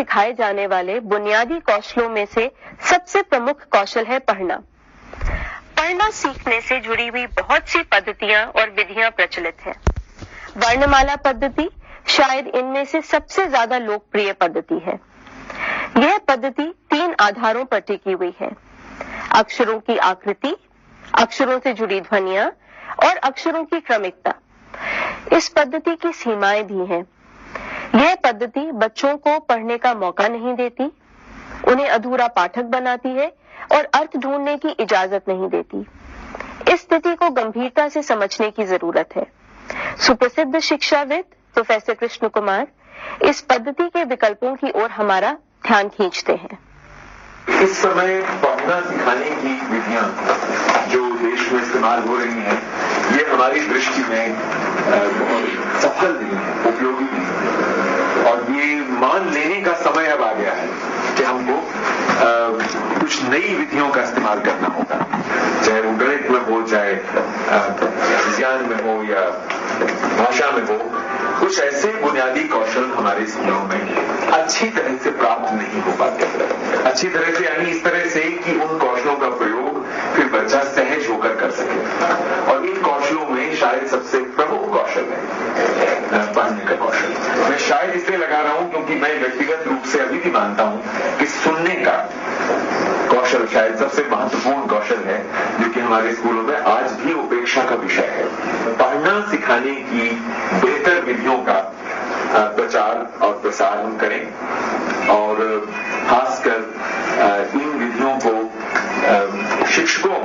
सिखाए जाने वाले बुनियादी कौशलों में से सबसे प्रमुख कौशल है पढ़ना। पढ़ना सीखने से जुड़ी हुई बहुत सी पद्धतियां और विधियां प्रचलित हैं। वर्णमाला पद्धति शायद इनमें से सबसे ज्यादा लोकप्रिय पद्धति है। यह पद्धति 3 आधारों पर टिकी हुई है: अक्षरों की आकृति, अक्षरों से जुड़ी ध्वनियां और अक्षरों की क्रमिकता। इस पद्धति की सीमाएं भी हैं। यह पद्धति बच्चों को पढ़ने का मौका नहीं देती, उन्हें अधूरा पाठक बनाती है और अर्थ ढूंढने की इजाजत नहीं देती। इस स्थिति को गंभीरता से समझने की जरूरत है। सुप्रसिद्ध शिक्षाविद प्रोफेसर कृष्ण कुमार इस पद्धति के विकल्पों की ओर हमारा ध्यान खींचते हैं। इस समय पढ़ना सिखाने की विधियां जो देश में इस्तेमाल हो रही हैं, ये हमारी दृष्टि में बहुत सफल नहीं है, उपयोगी नहीं है। और ये मान लेने का समय अब आ गया है कि हमको कुछ नई विधियों का इस्तेमाल करना होगा, चाहे वो गणित में हो, चाहे विज्ञान में हो या भाषा में हो। कुछ ऐसे बुनियादी कौशल हमारे स्कूलों में अच्छी तरह से प्राप्त नहीं हो पाते। अच्छी तरह से यानी इस तरह से कि उन कौशलों का प्रयोग फिर बच्चा सहज होकर कर सके। और इन कौशलों में शायद सबसे प्रमुख कौशल है पढ़ने का कौशल। मैं शायद इसलिए लगा रहा हूं क्योंकि मैं व्यक्तिगत रूप से अभी भी मानता हूं कि सुनने का कौशल शायद सबसे महत्वपूर्ण कौशल है, जो कि हमारे स्कूलों में आज भी उपेक्षा का विषय है। पढ़ना सिखाने की बेहतर विधियों का प्रचार और प्रसार हम करें और खासकर इन विधियों को शिक्षकों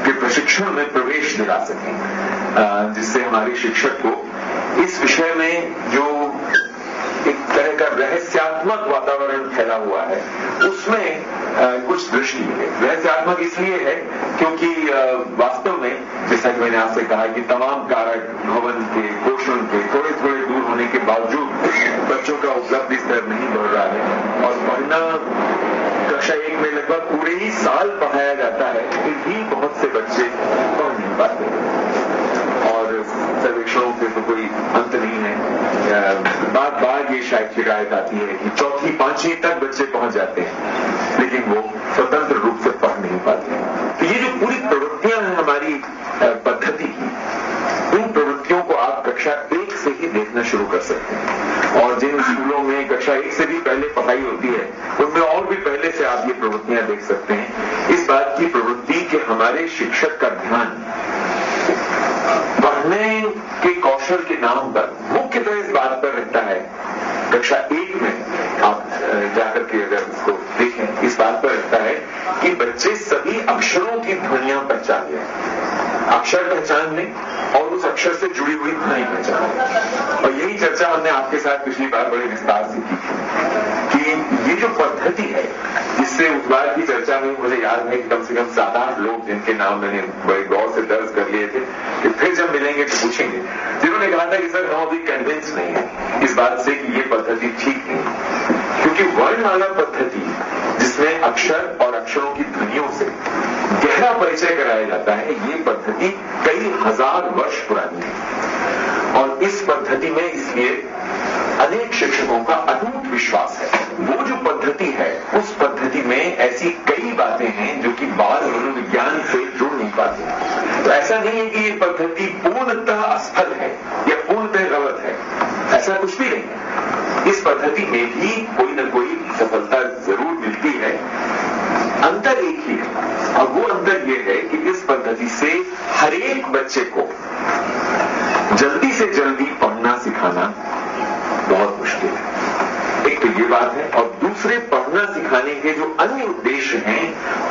के प्रशिक्षण में प्रवेश दिला सकें, जिससे हमारे शिक्षक को इस विषय में जो एक तरह का रहस्यात्मक वातावरण फैला हुआ है उसमें कुछ दृष्टि मिले। रहस्यात्मक इसलिए है क्योंकि वास्तव में जैसा कि मैंने आपसे कहा कि तमाम कारक भवन के, पोषण के थोड़े थोड़े दूर होने के बावजूद बच्चों का उपलब्धि स्तर नहीं बढ़ रहा है। और पढ़ना कक्षा 1 में लगभग पूरे ही साल पढ़ाया जाता है, फिर भी बहुत से बच्चे पढ़ नहीं पाते। और सर्वेक्षणों से तो कोई अंत नहीं है। बार ये शायद शिकायत आती है कि 4वीं 5वीं तक बच्चे पहुंच जाते हैं, लेकिन वो स्वतंत्र रूप से पढ़ नहीं पाते हैं। तो ये जो पूरी प्रवृत्तियां हैं हमारी पद्धति की, इन प्रवृत्तियों को आप कक्षा 1 से ही देखना शुरू कर सकते हैं। और जिन स्कूलों में कक्षा 1 से भी पहले पढ़ाई होती है, उनमें और भी पहले से आप ये प्रवृत्तियां देख सकते हैं। इस बात की प्रवृत्ति कि हमारे शिक्षक का ध्यान पढ़ने के कौशल के नाम पर मुख्यतः इस बात पर रहता है, कक्षा 1 में आप जाकर के अगर उसको देखें, इस बात पर रहता है कि बच्चे सभी अक्षरों की ध्वनियां पहचान लें, अक्षर पहचान लें और उस अक्षर से जुड़ी हुई ध्वनि पहचान लें। और यही चर्चा हमने आपके साथ पिछली बार बड़े विस्तार से की थी कि ये जो पद्धति है, जिससे उस बार की चर्चा में मुझे याद है कि कम से कम 7-8 लोग जिनके नाम मैंने बड़े गौर से दर्ज कर लिए थे कि फिर जब मिलेंगे तो पूछेंगे, जिन्होंने कहा था कि सर हम अभी कन्विंस नहीं है इस बात से कि ये पद्धति ठीक नहीं, क्योंकि वर्णमाला पद्धति जिसमें अक्षर और अक्षरों की ध्वनियों से गहरा परिचय कराया जाता है, ये पद्धति कई हजार वर्ष पुरानी है। और इस पद्धति में इसलिए अनेक शिक्षकों का अटूट विश्वास है। वो जो पद्धति है, उस पद्धति में ऐसी कई बातें हैं जो कि बाल मनोविज्ञान से जुड़ नहीं पाती। तो ऐसा नहीं है कि ये पद्धति पूर्णतः असफल है या पूर्णतः गलत है, ऐसा कुछ भी नहीं है। इस पद्धति में भी कोई न कोई सफलता जरूर मिलती है। अंतर एक ही है, और वो अंतर ये है कि इस पद्धति से हर एक बच्चे को जल्दी से जल्दी पढ़ना सिखाना बहुत मुश्किल है। एक तो ये बात है, और दूसरे पढ़ना सिखाने के जो अन्य उद्देश्य हैं,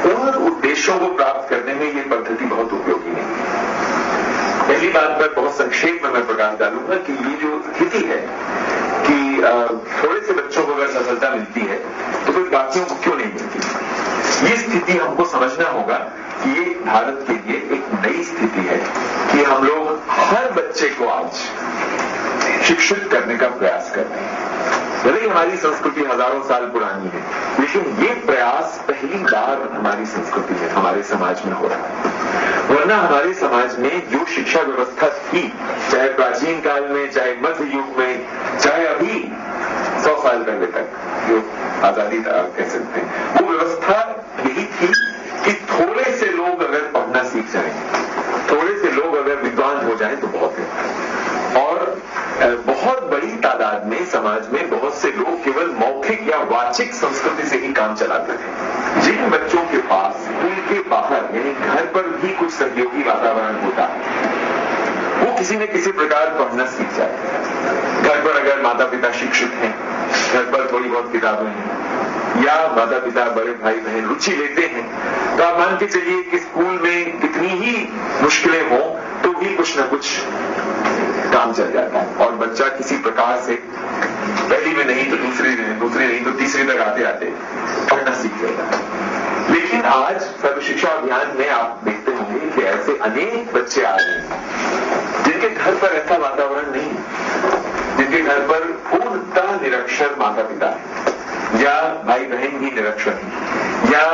उन उद्देश्यों को प्राप्त करने में ये पद्धति बहुत उपयोगी नहीं है। पहली बात पर बहुत संक्षेप में मैं प्रकाश डालूंगा कि ये जो स्थिति है कि थोड़े से बच्चों को अगर सफलता मिलती है तो फिर बाकियों को क्यों नहीं मिलती, ये स्थिति हमको समझना होगा कि ये भारत के लिए एक नई स्थिति है कि हम लोग हर बच्चे को आज शिक्षित करने का प्रयास कर रहे हैं। भले ही हमारी संस्कृति हजारों साल पुरानी है, लेकिन ये प्रयास पहली बार हमारी संस्कृति में, हमारे समाज में हो रहा है। वरना हमारे समाज में जो शिक्षा व्यवस्था थी, चाहे प्राचीन काल में, चाहे मध्य युग में, चाहे अभी 100 साल पहले तक जो आजादी कह सकते हैं, वो व्यवस्था यही थी कि थोड़े से लोग अगर पढ़ना सीख जाएं, थोड़े से लोग अगर विद्वान हो जाएं तो बहुत है। और बहुत बड़ी तादाद में समाज में बहुत से लोग केवल मौखिक या वाचिक संस्कृति से ही काम चलाते थे। जिन बच्चों के पास स्कूल के बाहर यानी घर पर भी कुछ सहयोगी वातावरण होता है, वो किसी न किसी प्रकार पढ़ना सीख जाते हैं। घर पर अगर माता पिता शिक्षित हैं, घर पर थोड़ी बहुत किताबें हैं, या माता पिता बड़े भाई बहन रुचि लेते हैं, तो आप मान के चलिए कि स्कूल में कितनी ही मुश्किलें हों तो भी कुछ न कुछ काम चल जाता है और बच्चा किसी प्रकार से पहली में नहीं तो दूसरी नहीं तो तीसरी तक आते आते पढ़ना सीख लेता है। लेकिन आज सर्व शिक्षा अभियान में आप देखते होंगे कि ऐसे अनेक बच्चे आ रहे हैं जिनके घर पर ऐसा वातावरण नहीं, जिनके घर पर पूर्णतः निरक्षर माता पिता है या भाई बहन भी निरक्षर है, या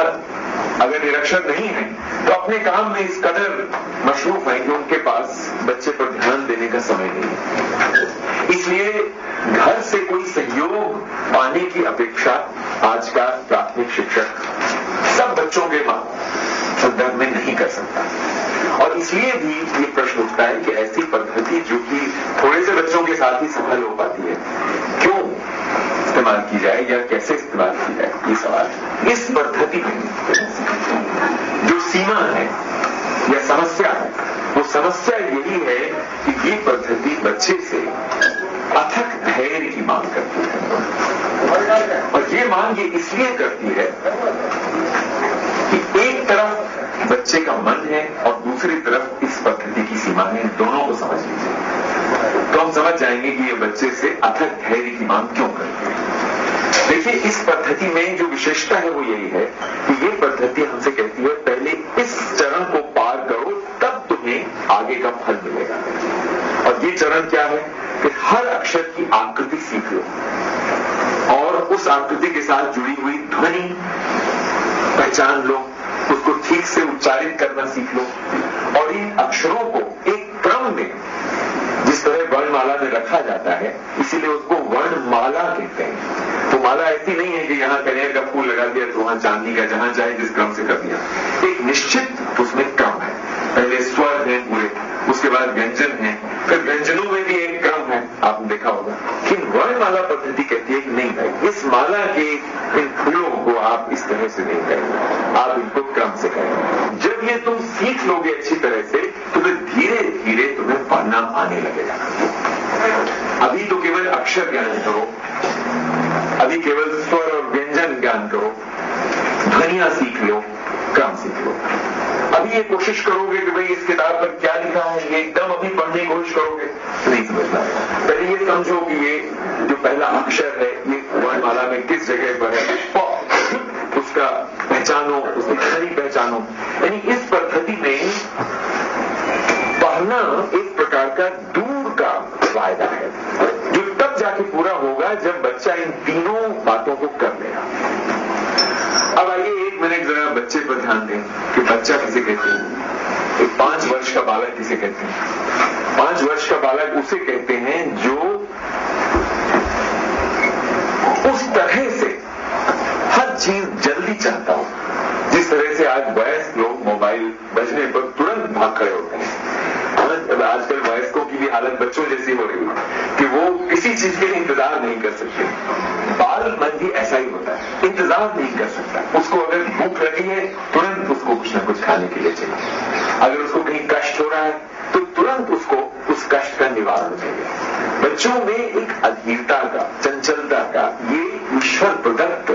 अगर निरक्षर नहीं है तो अपने काम में इस कदर मशरूफ है कि उनके पास बच्चे पर ध्यान देने का समय नहीं है। इसलिए घर से कोई सहयोग पाने की अपेक्षा आज का प्राथमिक शिक्षक सब बच्चों के संदर्भ में नहीं कर सकता। और इसलिए भी ये प्रश्न उठता है कि ऐसी पद्धति जो कि थोड़े से बच्चों के साथ ही सफल हो पाती है, क्यों इस्तेमाल की जाए या कैसे इस्तेमाल की जाए, ये सवाल। इस पद्धति में जो सीमा है या समस्या है, वो समस्या यही है कि ये पद्धति बच्चे से अथक धैर्य की मांग करती है। और ये मांग ये इसलिए करती है कि एक तरफ बच्चे का मन है और दूसरी तरफ इस पद्धति की सीमा है, दोनों को समझ लीजिए तो हम समझ जाएंगे कि ये बच्चे से अथक धैर्य की मांग क्यों करती है। देखिए, इस पद्धति में जो विशेषता है वो यही है कि ये पद्धति हमसे कहती है पहले इस चरण को पार करो तब तुम्हें आगे का फल मिलेगा। और ये चरण क्या है कि हर अक्षर की आकृति सीख लो और उस आकृति के साथ जुड़ी हुई ध्वनि पहचान लो, उसको ठीक से उच्चारित करना सीख लो और इन अक्षरों को एक क्रम में जिस तरह वर्णमाला में रखा जाता है इसीलिए उसको वर्णमाला कहते हैं। तो माला ऐसी नहीं है कि यहां कनेर का फूल लगा दिया तो वहां चांदी का, जहां चाहे जिस क्रम से कर दिया। एक निश्चित उसमें क्रम है, पहले स्वर है पूरे, उसके बाद व्यंजन है, फिर व्यंजनों में भी एक क्रम है, आपने देखा होगा। लेकिन वर्णमाला पद्धति कहती है कि नहीं भाई, इस माला के इन फूलों को आप इस तरह से नहीं करेंगे, आप इनको क्रम से करेंगे। जब ये तुम सीख लोगे अच्छी तरह से तो फिर धीरे धीरे तुम्हें पढ़ना आने लगेगा। अभी तो केवल अक्षर ज्ञान करो, अभी केवल स्वर और व्यंजन ज्ञान करो, ध्वनियां सीख लो, क्रम सीख लो। अभी ये कोशिश करोगे कि भाई इस किताब पर क्या लिखा है, ये एकदम अभी पढ़ने की कोशिश करोगे नहीं समझना। पहले ये समझो कि ये जो पहला अक्षर है ये वर्णमाला में किस जगह पर है, उसका पहचानो, उसकी ध्वनि पहचानो। यानी इस पद्धति में पढ़ना एक प्रकार का दूर का फायदा है जो तब जाके पूरा होगा जब बच्चा इन तीनों बातों को कर लेगा। अब आइए एक मिनट जरा बच्चे पर ध्यान दें कि बच्चा किसे कहते हैं। एक 5 वर्ष का बालक किसे कहते हैं? 5 वर्ष का बालक उसे कहते हैं जो उस तरह से हर चीज जल्दी चाहता हो जिस तरह से आज वयस्क लोग मोबाइल बजने पर तुरंत भाग खड़े होते हैं। आजकल वयस्कों की भी हालत बच्चों जैसी हो रही है कि वो किसी चीज के लिए इंतजार नहीं कर सकते। बाल मन भी ऐसा ही होता है, इंतजार नहीं कर सकता। उसको अगर भूख लगी है तुरंत उसको कुछ ना कुछ खाने के लिए चाहिए, अगर उसको कहीं कष्ट हो रहा है तो तुरंत उसको उस कष्ट का निवारण चाहिए। बच्चों में एक अधीरता का, चंचलता का ये ईश्वर प्रदत्त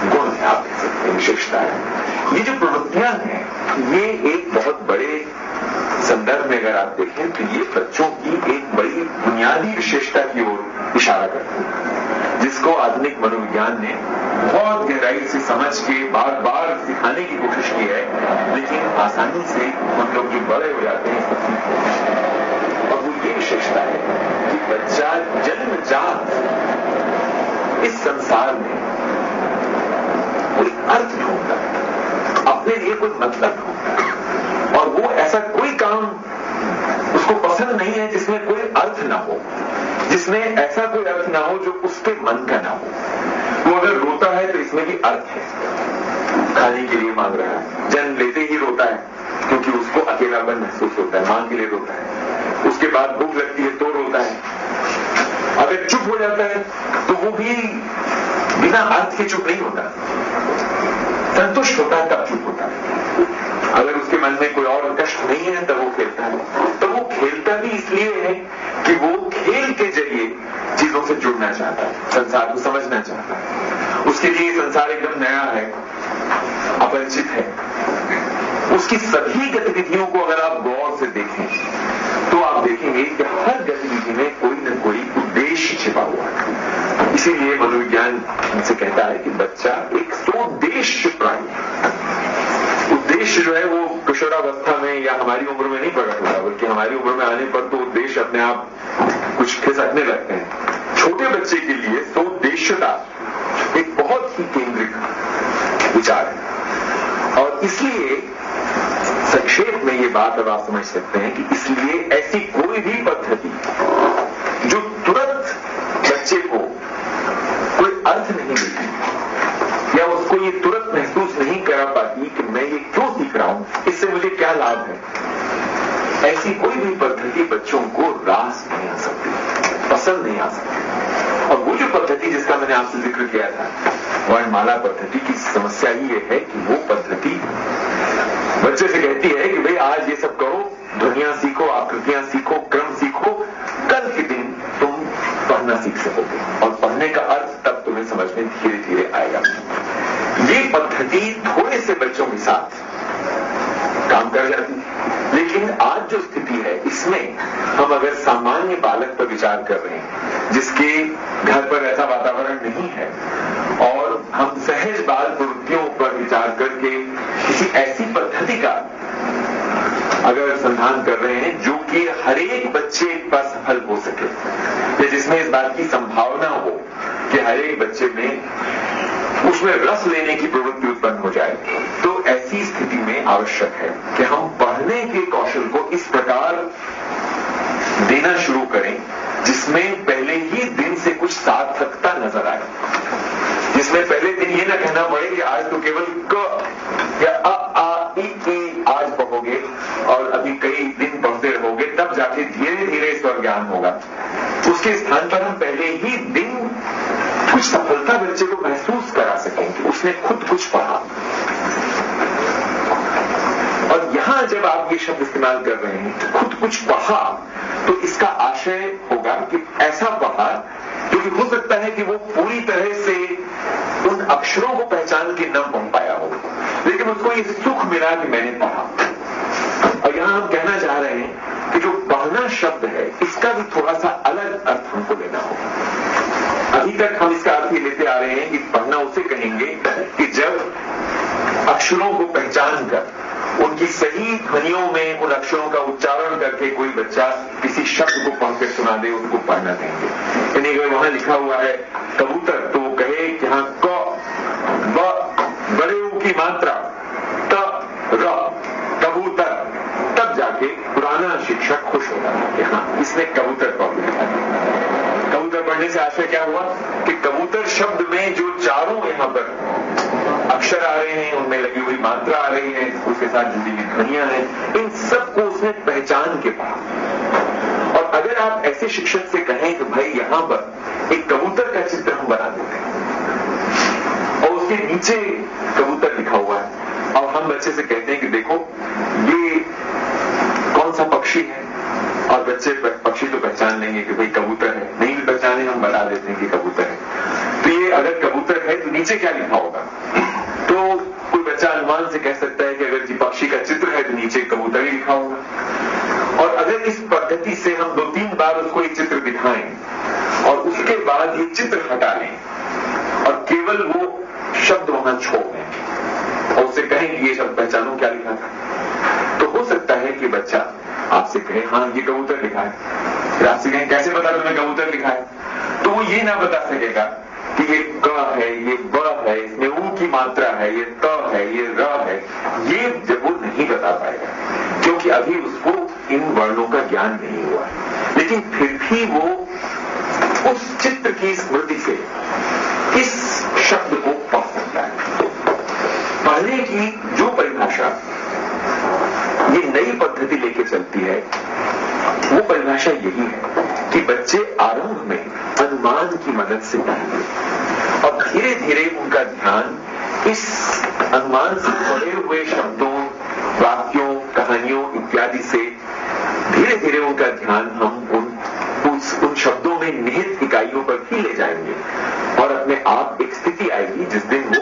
गुण है, आप कह सकते हैं, विशेषता है। ये जो प्रवृत्तियां हैं ये एक बहुत बड़े संदर्भ में अगर आप देखें तो ये बच्चों की एक बड़ी बुनियादी विशेषता की ओर इशारा करती है जिसको आधुनिक मनोविज्ञान ने बहुत गहराई से समझ के बार बार सिखाने की कोशिश की है, लेकिन आसानी से हम लोग जो बड़े हो जाते हैं इसको सीख लेते हैं। और वो ये विशेषता है कि बच्चा जन्मजात इस संसार में कोई अर्थ ढूंढता है, अपने लिए कोई मतलब ढूंढता है और वो ऐसा कोई काम उसको पसंद नहीं है जिसमें कोई अर्थ ना हो, जिसमें ऐसा कोई अर्थ ना हो जो उसके मन का ना हो। वो अगर रोता है तो इसमें भी अर्थ है, खाने के लिए मांग रहा है, जन्म लेते ही रोता है क्योंकि उसको अकेलापन महसूस होता है, मां के लिए रोता है, उसके बाद भूख लगती है तो रोता है। अगर चुप हो जाता है तो वो भी बिना अर्थ के चुप नहीं होता, संतुष्ट होता है तब चुप होता है। अगर उसके मन में कोई और कष्ट नहीं है तब वो खेलता है। तो वो खेलता भी इसलिए है कि वो खेल के जरिए चीजों से जुड़ना चाहता है, संसार को समझना चाहता है। उसके लिए संसार एकदम नया है, अपरिचित है। उसकी सभी गतिविधियों को अगर आप गौर से देखें तो आप देखेंगे कि हर गतिविधि में कोई न कोई उद्देश्य छिपा हुआ है। इसीलिए मनोविज्ञान हमसे कहता है कि बच्चा एक सोद्देश्य प्राणी है। उद्देश्य जो है वो किशोरावस्था में या हमारी उम्र में नहीं प्रकट होता, बल्कि हमारी उम्र में आने पर तो उद्देश्य अपने आप कुछ खिसकने लगते हैं। छोटे बच्चे के लिए सोद्देश्यता एक बहुत ही केंद्रित विचार है। और इसलिए संक्षेप में ये बात अब आप समझ सकते हैं कि इसलिए ऐसी कोई भी पद्धति जो तुरंत बच्चे को कोई अर्थ नहीं देती या उसको ये तुरंत महसूस नहीं करा पाती कि मैं ये क्यों सीख रहा हूं, इससे मुझे क्या लाभ है, ऐसी कोई भी पद्धति बच्चों को रास नहीं आ सकती, पसंद नहीं आ सकती। और वो जो पद्धति जिसका मैंने आपसे जिक्र किया था, वर्णमाला पद्धति की समस्या ही ये है कि वो पद्धति बच्चे से कहती है कि भाई आज ये सब करो, ध्वनियां सीखो, आकृतियां सीखो, क्रम सीखो, कल के दिन तुम पढ़ना सीख सकोगे। और पढ़ने का अर्थ तब तुम्हें समझ में धीरे धीरे आएगा। ये पद्धति थोड़े से बच्चों के साथ काम कर जाती है, लेकिन आज जो स्थिति है इसमें हम अगर सामान्य बालक पर विचार कर रहे हैं जिसके घर पर ऐसा वातावरण नहीं है, और हम सहज बाल प्रवृत्तियों पर विचार करके किसी ऐसी पद्धति का अगर संधान कर रहे हैं जो कि हर एक बच्चे पर सफल हो सके, या जिसमें इस बात की संभावना हो कि हर एक बच्चे में उसमें रस लेने की प्रवृत्ति उत्पन्न हो जाए, तो ऐसी स्थिति में आवश्यक है कि हम पढ़ने के कौशल को इस प्रकार देना शुरू करें जिसमें पहले ही दिन से कुछ सार्थकता नजर आए, जिसमें पहले दिन ये ना कहना पड़े कि आज तो केवल क या अ आ ई आज पढ़ोगे और अभी कई दिन पढ़ते रहोगे, तब जाके धीरे धीरे स्वर ज्ञान होगा। उसके स्थान पर हम पहले ही दिन कुछ सफलता बच्चे को महसूस करा सकेंगे, उसने खुद कुछ पढ़ा। और यहां जब आप ये शब्द इस्तेमाल कर रहे हैं खुद कुछ पढ़ा, तो इसका आशय होगा कि ऐसा पढ़ा क्योंकि हो सकता है कि वो पूरी तरह से उन अक्षरों को पहचान के न पढ़ पाया हो, लेकिन उसको ये सुख मिला कि मैंने पढ़ा। और यहां हम कहना चाह रहे हैं कि जो पढ़ना शब्द है इसका भी थोड़ा सा अलग अर्थ हमको लेना होगा। अभी तक हम इसका अर्थ ये लेते आ रहे हैं कि पढ़ना उसे कहेंगे कि जब अक्षरों को पहचान कर उनकी सही ध्वनियों में उन अक्षरों का उच्चारण करके कोई बच्चा किसी शब्द को पढ़ कर सुना दे, उसको पढ़ना कहेंगे। यानी अगर वहां लिखा हुआ है कबूतर तो वो कहे कि हाँ क ब बड़े ऊ की मात्रा त र कबूतर, तब जाके पुराना शिक्षक खुश होता है कि हाँ इसने कबूतर पढ़ लिया। कबूतर पढ़ने से आशय क्या हुआ कि कबूतर शब्द में जो चारों यहां पर अक्षर आ रहे हैं, उनमें लगी हुई मात्रा आ रही है, उसके साथ जुड़ी हुई ध्वनियां हैं, इन सबको उसने पहचान के पढ़ा। और अगर आप ऐसे शिक्षक से कहें कि भाई यहां पर एक कबूतर का चित्र हम बना देते हैं और उसके नीचे कबूतर लिखा हुआ है, और हम बच्चे से कहते हैं कि देखो ये कौन सा पक्षी है, और बच्चे पक्षी तो पहचान लेंगे कि भाई कबूतर है, नहीं भी पहचाने हम बता देते हैं कि कबूतर है। तो ये अगर कबूतर है तो नीचे क्या लिखा होगा, तो कोई बच्चा अनुमान से कह सकता है कि अगर जी पक्षी का चित्र है तो नीचे कबूतर ही लिखा होगा। और अगर इस पद्धति से हम 2-3 बार उसको एक चित्र दिखाएं और उसके बाद ये चित्र हटा लें और केवल वो शब्द वहां छोड़ दें और उससे कहें कि ये शब्द पहचानो क्या लिखा था, तो हो सकता है कि बच्चा आपसे कहे हाँ ये कबूतर लिखा है। फिर आपसे कहें कैसे पता तुम्हें कबूतर लिखा है, तो वो ये ना बता सकेगा कि ये क है, ये ब है, इसमें ऊ की मात्रा है, ये त है, ये र है, ये जब वो नहीं बता पाएगा क्योंकि अभी उसको इन वर्णों का ज्ञान नहीं हुआ है। लेकिन फिर भी वो उस चित्र की स्मृति से इस शब्द को पढ़ सकता है। पढ़ने की जो परिभाषा ये नई पद्धति लेके चलती है वो परिभाषा यही है कि बच्चे आरंभ में अनुमान की मदद से पढ़ेंगे और धीरे धीरे उनका ध्यान इस अनुमान से पढ़े हुए शब्दों, वाक्यों, कहानियों इत्यादि से धीरे धीरे उनका ध्यान हम उन शब्दों में निहित इकाइयों पर ही ले जाएंगे और अपने आप एक स्थिति आएगी जिस दिन वो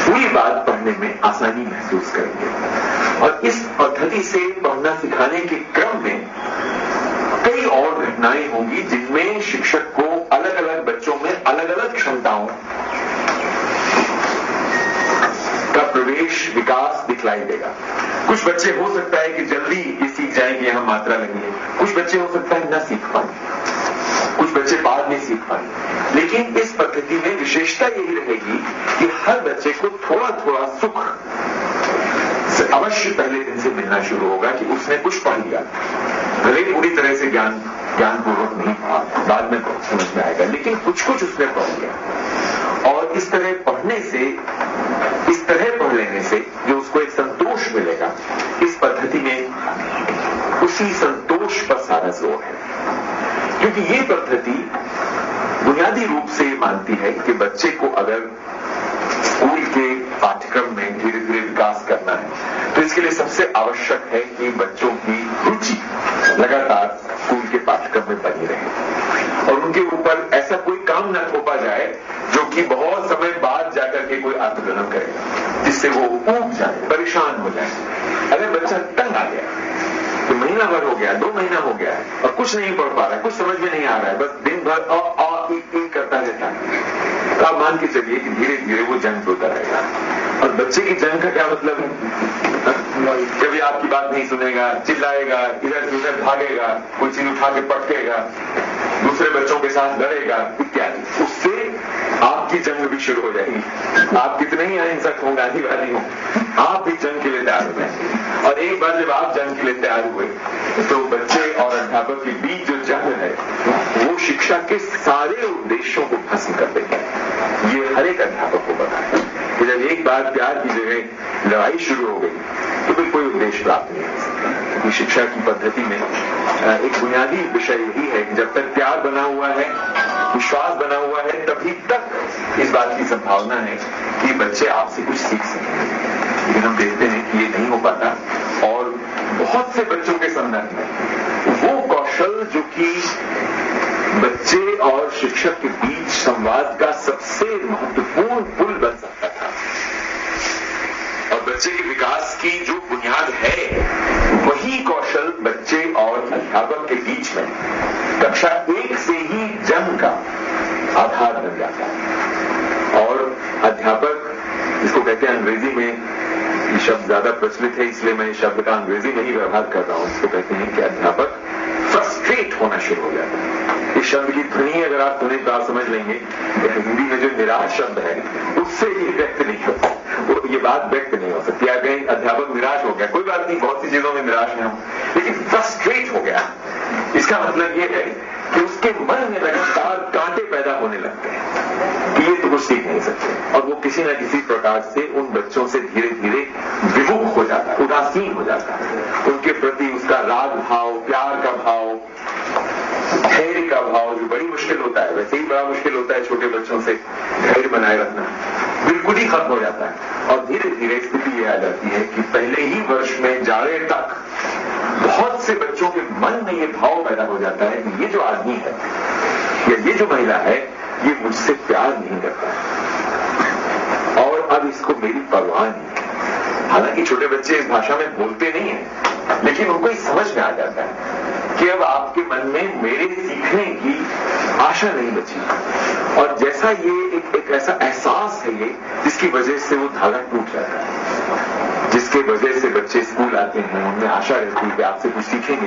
पूरी बात पढ़ने में आसानी महसूस करेंगे। और इस पद्धति से पढ़ना सिखाने के क्रम में कई और घटनाएं होंगी जिनमें शिक्षक को अलग अलग बच्चों में अलग अलग क्षमताओं का प्रवेश, विकास दिखलाई देगा। कुछ बच्चे हो सकता है कि जल्दी ये सीख जाएंगे, यहां मात्रा लगेंगे। कुछ बच्चे हो सकता है न सीख पाए, कुछ बच्चे बाद में सीख पाए। लेकिन इस पद्धति में विशेषता यही रहेगी कि हर बच्चे को थोड़ा थोड़ा सुख अवश्य पहले दिन से मिलना शुरू होगा कि उसने कुछ पढ़ लिया, भले पूरी तरह से ज्ञानपूर्वक नहीं पढ़ा, बाद में समझ में आएगा, लेकिन कुछ कुछ उसने पढ़ लिया। और इस तरह पढ़ने से, इस तरह पढ़ लेने से जो उसको एक संतोष मिलेगा, इस पद्धति में उसी संतोष पर सारा जोर है। क्योंकि ये पद्धति बुनियादी रूप से ये मानती है कि बच्चे को अगर स्कूल के पाठ्यक्रम में धीरे धीरे विकास करना है तो इसके लिए सबसे आवश्यक है कि बच्चों की रुचि लगातार स्कूल के पाठ्यक्रम में बनी रहे और उनके ऊपर ऐसा कोई काम न थोपा जाए जो कि बहुत समय बाद जाकर के कोई अर्थग्रहण करेगा, जिससे वो ऊब जाए, परेशान हो जाए। अगर बच्चा तंग आ गया तो महीना भर हो गया, 2 महीना हो गया है और कुछ नहीं पढ़ पा रहा है, कुछ समझ में नहीं आ रहा है, बस दिन भर करता रहता है, तो आप मान के चलिए कि धीरे धीरे वो जंग होता रहेगा। और बच्चे की जंग का क्या मतलब है? कभी आपकी बात नहीं सुनेगा, चिल्लाएगा, इधर से उधर भागेगा, कोई चीज उठा के पटकेगा, दूसरे बच्चों के साथ लड़ेगा इत्यादि। उससे आपकी जंग भी शुरू हो जाएगी। आप कितने ही अहिंसक होंगे, आदिवादी हो, आप भी जंग के लिए तैयार हो जाएंगे। और एक बार जब आप जंग के लिए तैयार हुए तो बच्चे और अध्यापक के बीच जो जंग है वो शिक्षा के सारे उद्देश्यों को भस्म कर देगा। ये हर एक अध्यापक को पता है कि जब एक बार प्यार की जगह लड़ाई शुरू हो गई तो फिर कोई उद्देश्य प्राप्त नहीं हो सकता। क्योंकि शिक्षा की पद्धति में एक बुनियादी विषय यही है कि जब तक प्यार बना हुआ है, विश्वास बना हुआ है, तभी तक इस बात की संभावना है कि बच्चे आपसे कुछ सीख सकेंगे। लेकिन हम देखते हैं कि ये नहीं हो पाता और बहुत से बच्चों के संदर्भ में वो कौशल जो कि बच्चे और शिक्षक के बीच संवाद का सबसे महत्वपूर्ण पुल बन सकता था और बच्चे के विकास की जो बुनियाद है वही कौशल बच्चे और अध्यापक के बीच में कक्षा 1 से ही जंग का आधार बन जाता है। और अध्यापक, जिसको कहते हैं अंग्रेजी में, ये शब्द ज्यादा प्रचलित है इसलिए मैं इस शब्द का अंग्रेजी में ही व्यवहार कर रहा हूं, इसको कहते हैं कि अध्यापक फ्रस्ट्रेट होना शुरू हो जाता है। इस शब्द की ध्वनि अगर आप सुने तो आप समझ लेंगे कि हिंदी में जो निराश शब्द है उससे ये व्यक्त नहीं होता, ये बात व्यक्त नहीं हो सकती। कहीं अध्यापक निराश हो गया, कोई बात नहीं, बहुत सी चीजों में निराश है हम, लेकिन फ्रस्ट्रेट हो गया, इसका मतलब ये है कि उसके मन में लगातार कांटे पैदा होने लगते हैं कि ये तो कुछ सीख नहीं सकते और वो किसी न किसी प्रकार से उन बच्चों से धीरे धीरे विमुख हो जाता है, उदासीन हो जाता है। उनके प्रति उसका राग भाव, प्यार का भाव, धैर्य का भाव जो बड़ी मुश्किल होता है, वैसे ही बड़ा मुश्किल होता है छोटे बच्चों से धैर्य बनाए रखना, बिल्कुल ही खत्म हो जाता है। और धीरे धीरे स्थिति ये आ जाती है कि पहले ही वर्ष में जाड़े तक बहुत से बच्चों के मन में ये भाव पैदा हो जाता है कि ये जो आदमी है या ये जो महिला है ये मुझसे प्यार नहीं करता और अब इसको मेरी परवाह नहीं। हालांकि छोटे बच्चे इस भाषा में बोलते नहीं है, लेकिन उनको ये समझ में आ जाता है कि अब आपके मन में मेरे सीखने की आशा नहीं बची। और जैसा ये एक ऐसा एहसास है ये जिसकी वजह से वो धागा टूट जाता है, जिसके वजह से बच्चे स्कूल आते हैं, उनमें आशा रहती है कि आपसे कुछ सीखेंगे।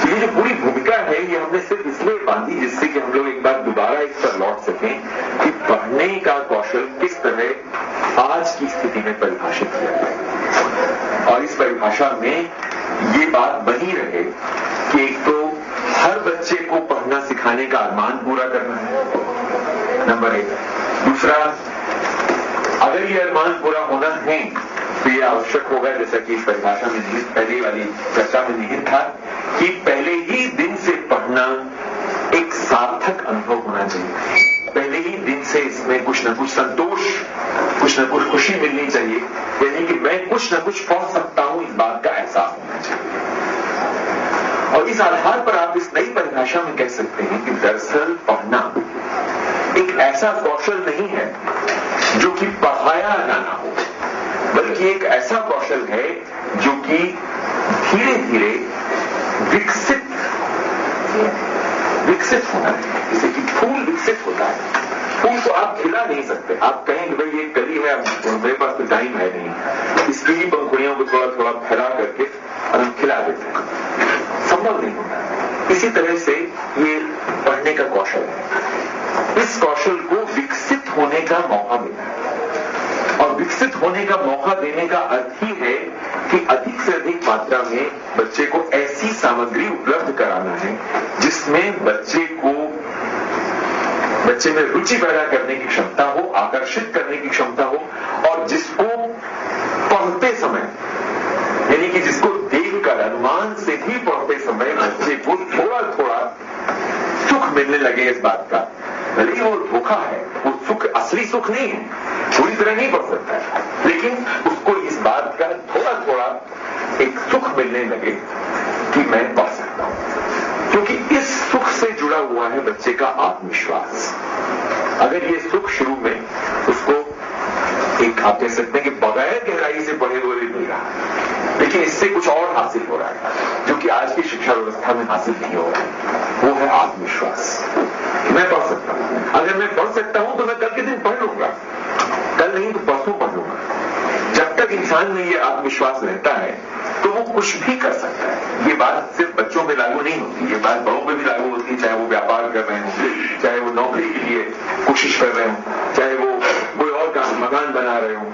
तो ये जो पूरी भूमिका है ये हमने सिर्फ इसलिए बांधी जिससे कि हम लोग एक बार दोबारा इस पर लौट सकें कि पढ़ने का कौशल किस तरह आज की स्थिति में परिभाषित किया जाए और इस परिभाषा में ये बात बनी रहे कि एक तो हर बच्चे को पढ़ना सिखाने का अरमान पूरा करना है, नंबर 1। दूसरा, अगर ये अरमान पूरा होना है तो ये आवश्यक होगा, जैसा कि इस परिभाषा में निहित, पहले वाली चर्चा में निहित था, कि पहले ही दिन से पढ़ना एक सार्थक अनुभव होना चाहिए। पहले ही दिन से इसमें कुछ न कुछ संतोष, कुछ न कुछ खुशी मिलनी चाहिए, यानी कि मैं कुछ न कुछ पढ़ सकता हूं, इस बात का एहसास होना चाहिए। और इस आधार पर आप इस नई परिभाषा में कह सकते हैं कि दरअसल पढ़ना एक ऐसा कौशल नहीं है जो कि पढ़ाया जाना हो, बल्कि एक ऐसा कौशल है जो कि धीरे धीरे विकसित होना है। जैसे कि फूल विकसित होता है, फूल को आप खिला नहीं सकते। आप कहें कि भाई ये कली है, मेरे पास तो टाइम है नहीं, इसकी ही पंखुड़ियों को थोड़ा थोड़ा फैला करके और हम खिला देते हैं, संभव नहीं होता। इसी तरह से ये पढ़ने का कौशल है, इस कौशल को विकसित होने का मौका मिला है। और विकसित होने का मौका देने का अर्थ ही है कि अधिक से अधिक मात्रा में बच्चे को ऐसी सामग्री उपलब्ध कराना है जिसमें बच्चे में रुचि पैदा करने की क्षमता हो, आकर्षित करने की क्षमता हो, और जिसको पढ़ते समय, यानी कि जिसको देखकर अनुमान से भी पढ़ते समय बच्चे को थोड़ा थोड़ा सुख मिलने लगे इस बात का। भले वो धोखा है, वो सुख असली सुख नहीं है, पूरी तरह नहीं पढ़ सकता है, लेकिन उसको इस बात का थोड़ा थोड़ा एक सुख मिलने लगे कि मैं पढ़ सकता हूं, क्योंकि इस सुख से जुड़ा हुआ है बच्चे का आत्मविश्वास। अगर ये सुख शुरू में उसको एक, आप कह सकते हैं कि बगैर गहराई से पढ़े हुए भी मिल रहा है, लेकिन इससे कुछ और हासिल हो रहा है जो कि आज की शिक्षा व्यवस्था में हासिल नहीं हो रहा है, वो है आत्मविश्वास। मैं पढ़ सकता हूं, अगर मैं पढ़ सकता हूं तो मैं कल के दिन पढ़ लूंगा, कल नहीं तो परसों पढ़ लूंगा। जब तक इंसान में ये आत्मविश्वास रहता है तो वो कुछ भी कर सकता है। ये बात सिर्फ बच्चों में लागू नहीं होती, ये बात बड़ों में भी लागू होती है, चाहे वो व्यापार कर रहे हों, चाहे वो नौकरी के लिए कोशिश कर रहे हों, चाहे वो कोई और काम, मकान बना रहे हों।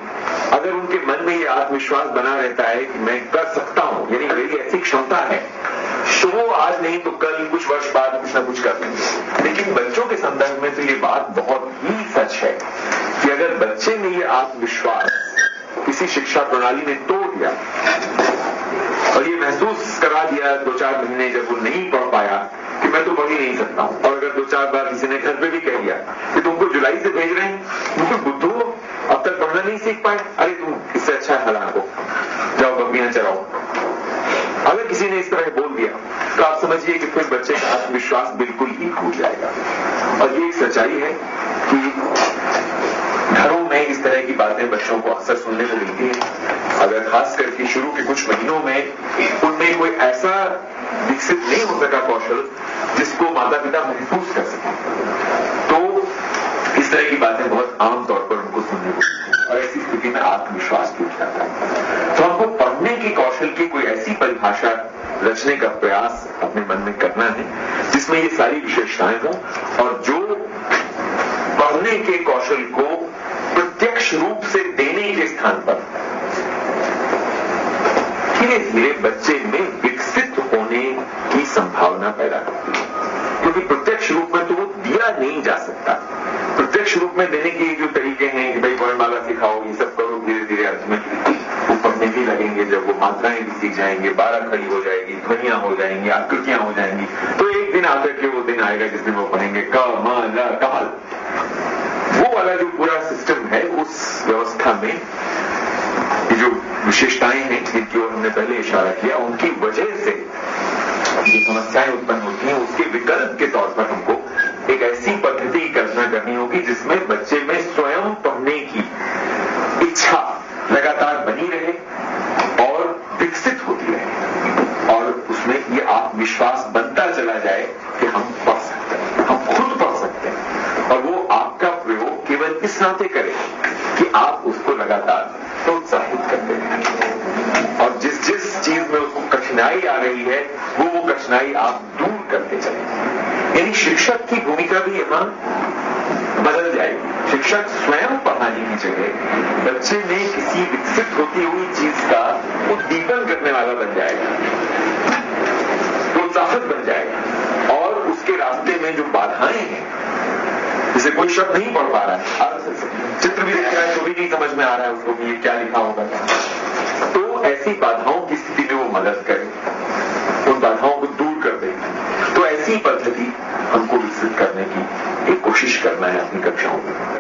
अगर उनके मन में ये आत्मविश्वास बना रहता है कि मैं कर सकता हूं, यानी मेरी ऐसी क्षमता है, तो वो आज नहीं तो कल, कुछ वर्ष बाद कुछ ना कुछ कर लेंगे। लेकिन बच्चों के संदर्भ में तो ये बात बहुत ही सच है कि अगर बच्चे ने ये आत्मविश्वास किसी शिक्षा प्रणाली ने तोड़ दिया और ये महसूस करा दिया 2-4 महीने जब वो नहीं पढ़ पाया कि मैं तो पढ़ ही नहीं सकता हूं, और अगर 2-4 बार किसी ने घर पे भी कह दिया कि तुमको जुलाई से भेज रहे हैं, तुम तो बुद्धू हो, अब तक पढ़ना नहीं सीख पाए, अरे तुम इससे अच्छा है हला को जाओ, बम्बियां चलाओ। अगर किसी ने इस तरह बोल दिया तो आप समझिए कि फिर बच्चे का आत्मविश्वास बिल्कुल ही टूट जाएगा। और ये एक सच्चाई है कि घरों में इस तरह की बातें बच्चों को अक्सर सुनने को मिलती हैं। अगर खास करके शुरू के कुछ महीनों में उनमें कोई ऐसा विकसित नहीं हो सका कौशल जिसको माता पिता महसूस कर सके, तो इस तरह की बातें बहुत आम तौर पर उनको सुनने को मिलती हैं, और ऐसी स्थिति में आत्मविश्वास टूट जाता है। तो हमको पढ़ने के कौशल की कोई ऐसी परिभाषा रचने का प्रयास अपने मन में करना है जिसमें ये सारी विशेषताएं हों, और जो पढ़ने के कौशल को प्रत्यक्ष रूप से देने के स्थान पर धीरे धीरे बच्चे में विकसित होने की संभावना पैदा करती है। क्योंकि प्रत्यक्ष रूप में तो वो दिया नहीं जा सकता। प्रत्यक्ष रूप में देने के जो तरीके हैं कि भाई वर्णमाला सिखाओ, ये सब करो, धीरे धीरे अर्थ में वो पढ़ने भी लगेंगे। जब वो मात्राएं भी सीख जाएंगे, 12 खड़ी हो जाएगी, ध्वनियां हो जाएंगी, आकृतियां हो जाएंगी, तो एक दिन आकर के वो दिन आएगा जिस दिन वो पढ़ेंगे क म ल कमल। वो वाला जो पूरा सिस्टम है, उस व्यवस्था में ये जो विशेषताएं हैं जिनकी ओर हमने पहले इशारा किया, उनकी वजह से जो समस्याएं उत्पन्न होती हैं, उसके विकल्प के तौर पर हमको एक ऐसी पद्धति की कल्पना करनी होगी जिसमें बच्चे में स्वयं पढ़ने की इच्छा लगातार बनी रहे और विकसित होती रहे, और उसमें ये आत्मविश्वास बनता चला जाए कि हम पढ़ सकते हैं, हम खुद पढ़ सकते हैं। और वो आपका प्रयोग केवल इस नाते करें कि आप उसको लगातार प्रोत्साहित करते हैं, और जिस जिस चीज में उसको कठिनाई आ रही है वो कठिनाई आप दूर करते चलें। यानी शिक्षक की भूमिका भी यहां बदल जाएगी। शिक्षक स्वयं पढ़ाने की जगह बच्चे में किसी विकसित होती हुई चीज का उद्दीपन करने वाला बन जाएगा, प्रोत्साहक बन जाएगा, और उसके रास्ते में में जो बाधाएं हैं, जिसे कोई शब्द नहीं पढ़ पा रहा है, चित्र भी देख रहा है तो भी नहीं समझ में आ रहा है उसको कि ये क्या लिखा होगा, तो ऐसी बाधाओं की स्थिति में वो मदद करे, उन बाधाओं को दूर कर दे। तो ऐसी पद्धति हमको विकसित करने की एक कोशिश करना है अपनी कक्षाओं में।